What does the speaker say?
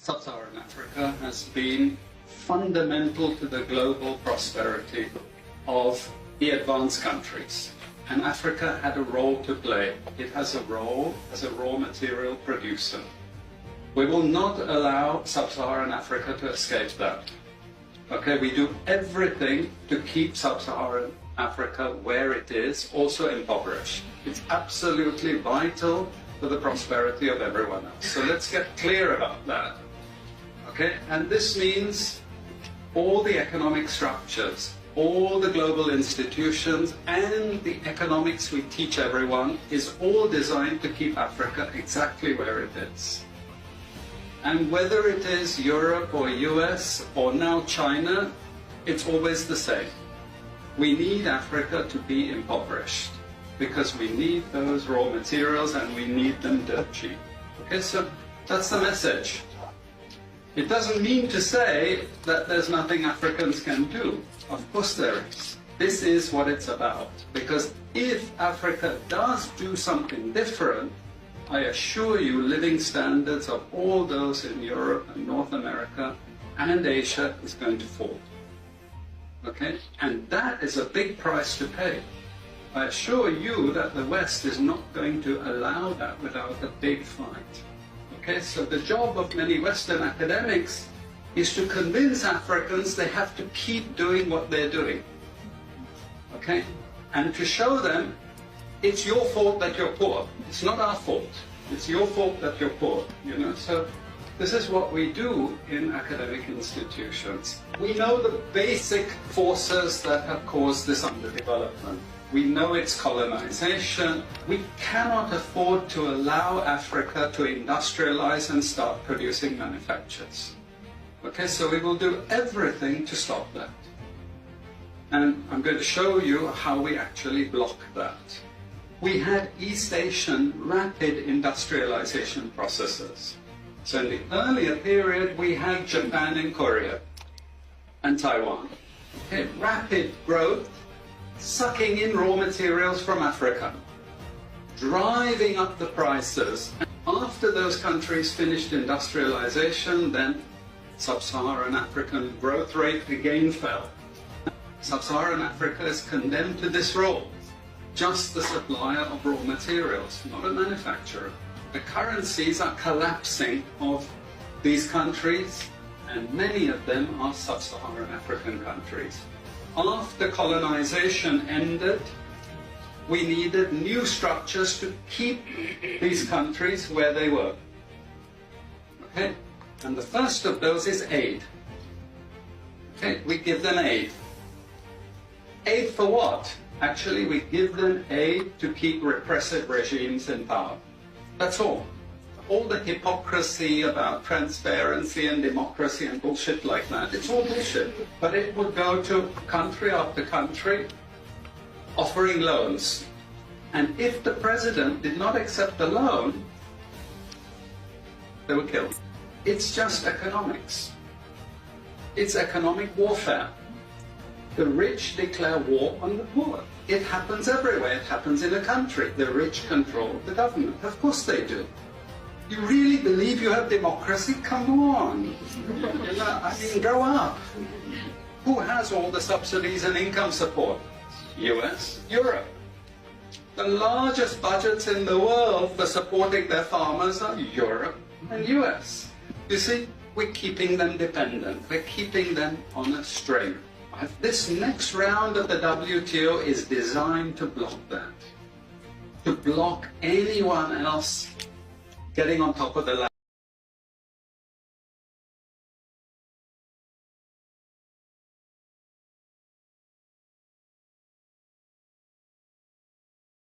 Sub-Saharan Africa has been fundamental to the global prosperity of the advanced countries. And Africa had a role to play. It has a role as a raw material producer. We will not allow Sub-Saharan Africa to escape that. Okay, we do everything to keep Sub-Saharan Africa where it is, also impoverished. It's absolutely vital for the prosperity of everyone else. So let's get clear about that. Okay, and this means all the economic structures, all the global institutions, and the economics we teach everyone is all designed to keep Africa exactly where it is. And whether it is Europe or US or now China, it's always the same. We need Africa to be impoverished because we need those raw materials and we need them dirt cheap. Okay, so that's the message. It doesn't mean to say that there's nothing Africans can do. Of course there is. This is what it's about. Because if Africa does do something different, I assure you living standards of all those in Europe and North America and Asia is going to fall. Okay? And that is a big price to pay. I assure you that the West is not going to allow that without a big fight. Okay, so the job of many Western academics is to convince Africans they have to keep doing what they're doing. Okay? And to show them it's your fault that you're poor. It's not our fault. It's your fault that you're poor. You know, so this is what we do in academic institutions. We know the basic forces that have caused this underdevelopment. We know it's colonization. We cannot afford to allow Africa to industrialize and start producing manufactures. Okay, so we will do everything to stop that. And I'm going to show you how we actually block that. We had East Asian rapid industrialization processes. So in the earlier period, we had Japan and Korea and Taiwan. Okay, rapid growth, sucking in raw materials from Africa, driving up the prices. And after those countries finished industrialization, then Sub-Saharan African growth rate again fell. Sub-Saharan Africa is condemned to this role, just the supplier of raw materials, not a manufacturer. The currencies are collapsing of these countries, and many of them are Sub-Saharan African countries. After colonization ended, we needed new structures to keep these countries where they were. Okay? And the first of those is aid. Okay? We give them aid. Aid for what? Actually, we give them aid to keep repressive regimes in power. That's all. All the hypocrisy about transparency and democracy and bullshit like that, it's all bullshit. But it would go to country after country offering loans. And if the president did not accept the loan, they were killed. It's just economics. It's economic warfare. The rich declare war on the poor. It happens everywhere. It happens in a country. The rich control the government. Of course they do. You really believe you have democracy? Come on. I mean, grow up. Who has all the subsidies and income support? US, Europe. The largest budgets in the world for supporting their farmers are Europe and US. You see, we're keeping them dependent. We're keeping them on a string. This next round of the WTO is designed to block that. To block anyone else getting on top of the line.